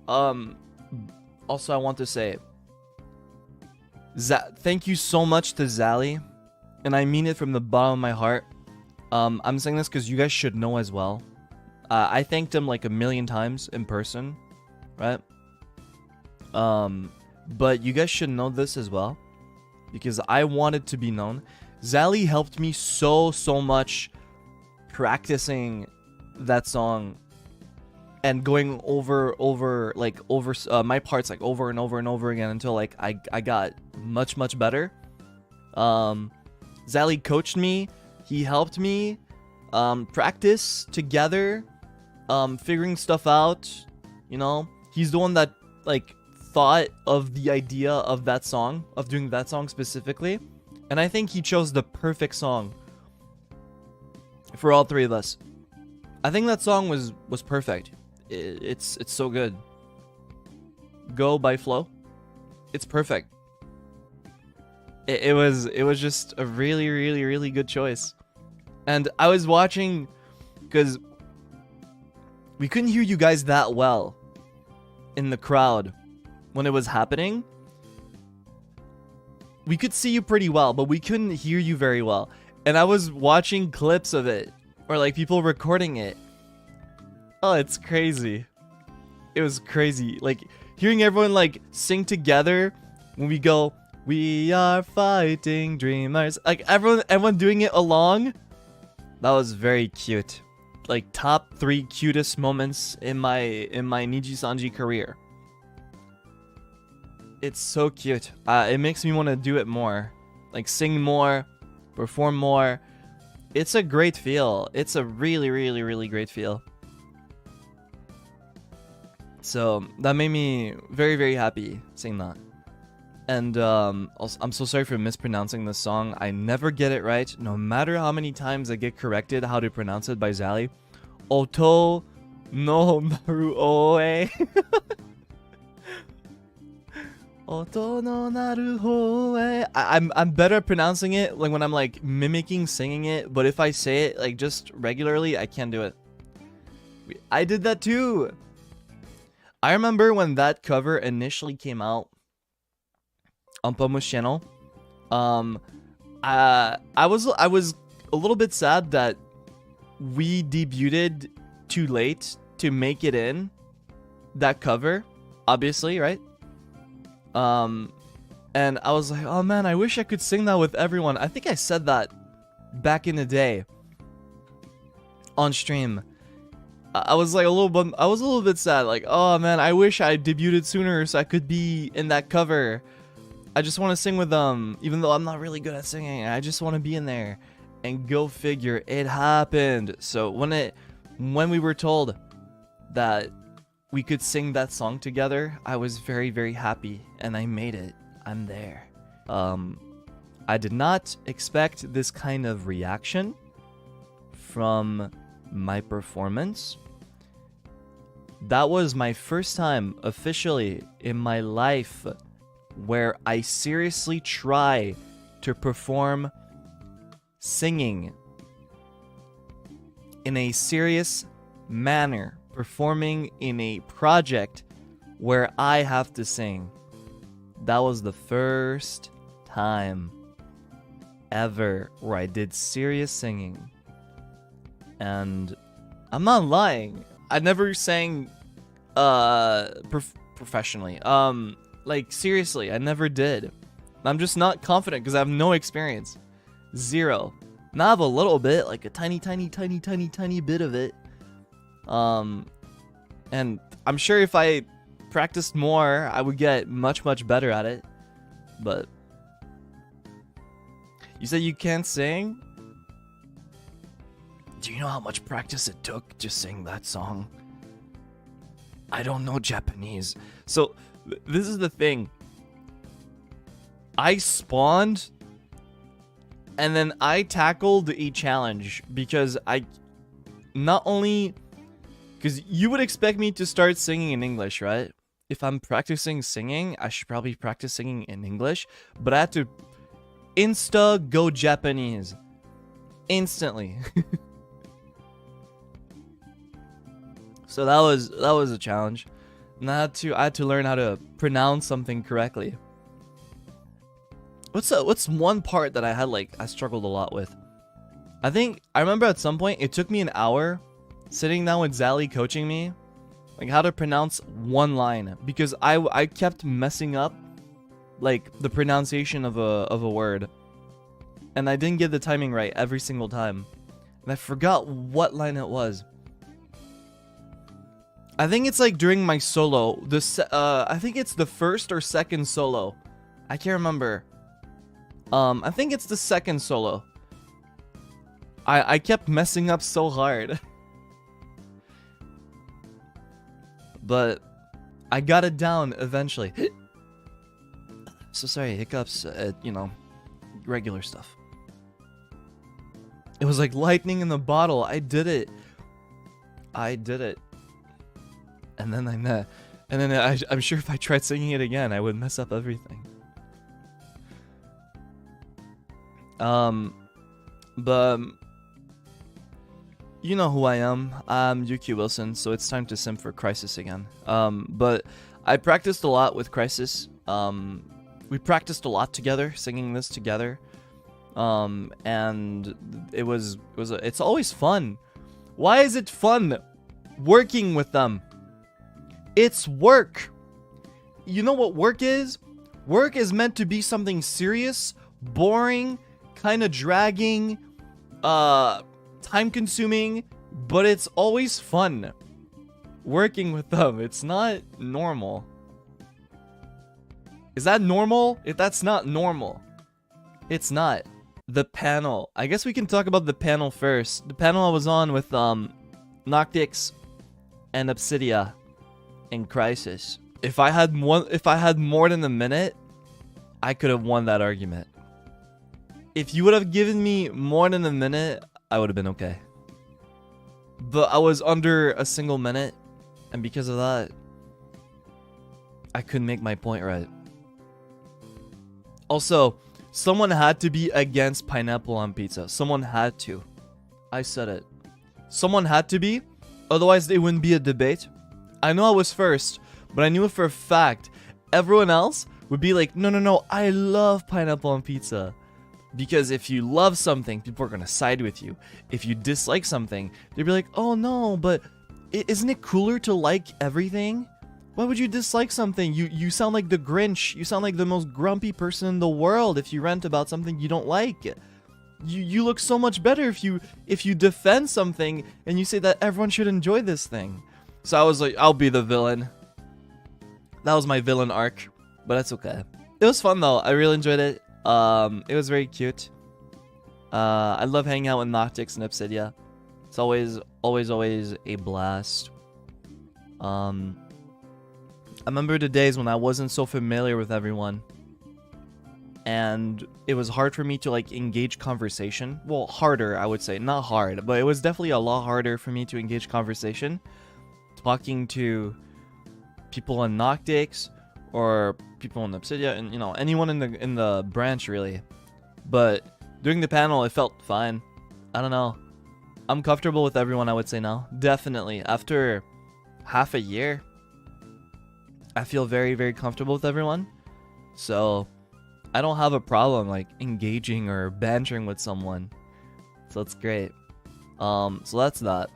Um, Also, I want to say, thank you so much to Zali, and I mean it from the bottom of my heart. I'm saying this because you guys should know as well. I thanked him like a million times in person, right? But you guys should know this as well, because I wanted to be known. Zali helped me so much practicing that song and going over my parts like over and over and over again until like I got much better. Zali coached me, he helped me practice together, figuring stuff out, you know. He's the one that like thought of the idea of that song, of doing that song specifically, and I think he chose the perfect song for all three of us. I think that song was perfect. It's so good. Go by Flow. It's perfect. It was just a really good choice. And I was watching because we couldn't hear you guys that well in the crowd when it was happening. We could see you pretty well, but we couldn't hear you very well. And I was watching clips of it, or like people recording it. Oh, it's crazy. It was crazy. Like hearing everyone like sing together when we go, "We are fighting dreamers." Like everyone doing it along. That was very cute. Like top 3 cutest moments in my Nijisanji career. It's so cute. It makes me want to do it more. Like sing more, perform more. It's a great feel. It's a really great feel. So that made me very happy seeing that. And also, I'm so sorry for mispronouncing this song. I never get it right, no matter how many times I get corrected how to pronounce it by Zali. Oto no naru oe. Oto no naru hoe. I'm better at pronouncing it like when I'm like mimicking singing it, but if I say it like just regularly, I can't do it. I did that too. I remember when that cover initially came out on Pomu's channel. I was a little bit sad that we debuted too late to make it in that cover, obviously, right? And I was like, oh man, I wish I could sing that with everyone. I think I said that back in the day on stream. I was like a little bit sad, like, oh man, I wish I debuted sooner so I could be in that cover. I just want to sing with them, even though I'm not really good at singing. I just want to be in there. And go figure, it happened. So when we were told that we could sing that song together, I was very happy, and I made it. I'm there. I did not expect this kind of reaction from my performance. That was my first time officially in my life where I seriously try to perform singing in a serious manner, performing in a project where I have to sing. That was the first time ever where I did serious singing. And I'm not lying. I never sang professionally. Like seriously, I never did. I'm just not confident because I have no experience. Zero. Now I have a little bit, like a tiny bit of it. And I'm sure if I practiced more, I would get much better at it. But you said you can't sing? Do you know how much practice it took to sing that song? I don't know Japanese. So, this is the thing. I spawned, and then I tackled a challenge because not only... Because you would expect me to start singing in English, right? If I'm practicing singing, I should probably practice singing in English. But I had to go Japanese. Instantly. So that was a challenge. And I had to learn how to pronounce something correctly. What's one part that I struggled a lot with? I remember at some point it took me an hour sitting down with Zali coaching me like how to pronounce one line, because I kept messing up like the pronunciation of a word, and I didn't get the timing right every single time, and I forgot what line it was. I think it's like during my solo, I think it's the first or second solo. I can't remember. I think it's the second solo. I kept messing up so hard. But I got it down eventually. So sorry, hiccups, you know, regular stuff. It was like lightning in the bottle. I did it. And then I'm sure if I tried singing it again, I would mess up everything. But you know who I am. I'm Yuki Wilson, so it's time to sim for Crisis again. But I practiced a lot with Crisis. We practiced a lot together, singing this together. And it's always fun. Why is it fun working with them? It's work. You know what work is? Work is meant to be something serious, boring, kind of dragging, time consuming, but it's always fun working with them. It's not normal. Is that normal? If that's not normal, it's not. The panel. I guess we can talk about the panel first. The panel I was on with Noctix and Obsidia in Crisis. If I had more than a minute, I could have won that argument. If you would have given me more than a minute, I would have been okay. But I was under a single minute, and because of that, I couldn't make my point right. Also, someone had to be against pineapple on pizza. Someone had to. I said it. Someone had to be, otherwise it wouldn't be a debate. I know I was first, but I knew for a fact everyone else would be like, no, I love pineapple on pizza. Because if you love something, people are going to side with you. If you dislike something, they'll be like, oh no, but isn't it cooler to like everything? Why would you dislike something? You sound like the Grinch. You sound like the most grumpy person in the world if you rant about something you don't like. You look so much better if you defend something and you say that everyone should enjoy this thing. So I was like, I'll be the villain. That was my villain arc, but that's okay. It was fun though. I really enjoyed it. It was very cute. I love hanging out with Noctix and Obsidia. It's always a blast. I remember the days when I wasn't so familiar with everyone, and it was hard for me to like engage conversation. Well, harder, I would say. Not hard, but it was definitely a lot harder for me to engage conversation talking to people on Noctix or people in Obsidia, and you know, anyone in the branch really. But during the panel, it felt fine. I don't know. I'm comfortable with everyone, I would say now. Definitely. After half a year, I feel very, very comfortable with everyone. So I don't have a problem like engaging or bantering with someone. So that's great. So that's that.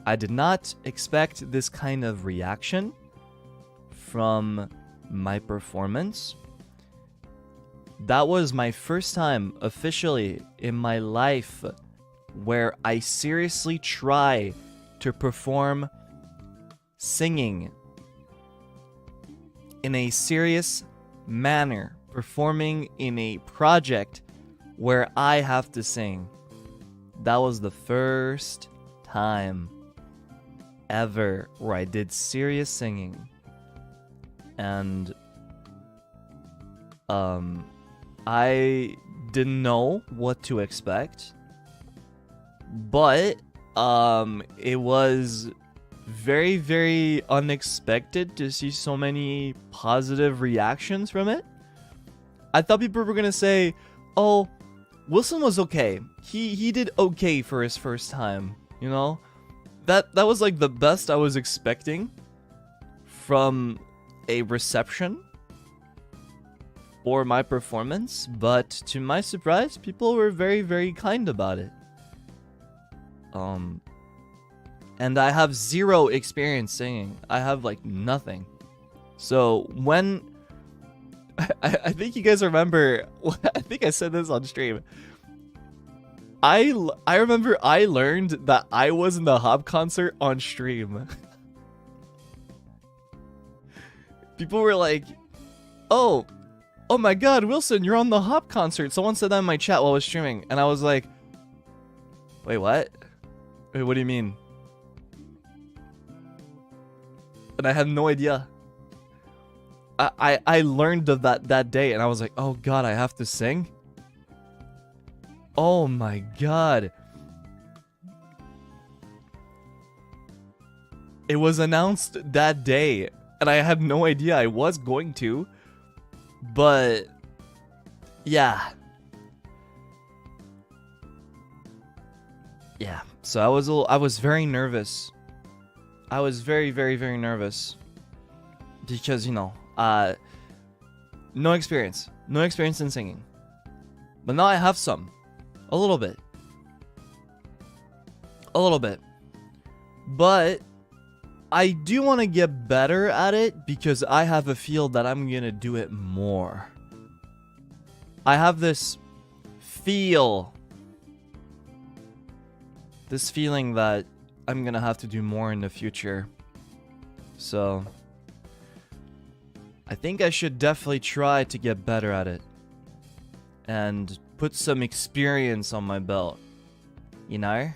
I did not expect this kind of reaction from my performance. That was my first time officially in my life where I seriously try to perform singing in a serious manner, performing in a project where I have to sing. That was the first time ever where I did serious singing. And I didn't know what to expect, but it was very, very unexpected to see so many positive reactions from it. I thought people were gonna say, oh, Wilson was okay. He did okay for his first time, you know? That was like the best I was expecting. from a reception for my performance, but to my surprise, people were very, very kind about it. And I have zero experience singing. I have like nothing. So when I think you guys remember, I think I said this on stream. I remember I learned that I was in the Hop concert on stream. People were like, oh my god, Wilson, you're on the Hop concert. Someone said that in my chat while I was streaming. And I was like, wait, what? Wait, what do you mean? And I had no idea. I learned of that day, and I was like, oh god, I have to sing? Oh my god. It was announced that day, and I had no idea I was going to. But yeah. Yeah. So I was very nervous. I was very, very, very nervous. Because, you know, no experience in singing. But now I have some. A little bit. But I do want to get better at it because I have a feel that I'm going to do it more. I have this feel. This feeling that I'm going to have to do more in the future. So I think I should definitely try to get better at it. And put some experience on my belt. You know?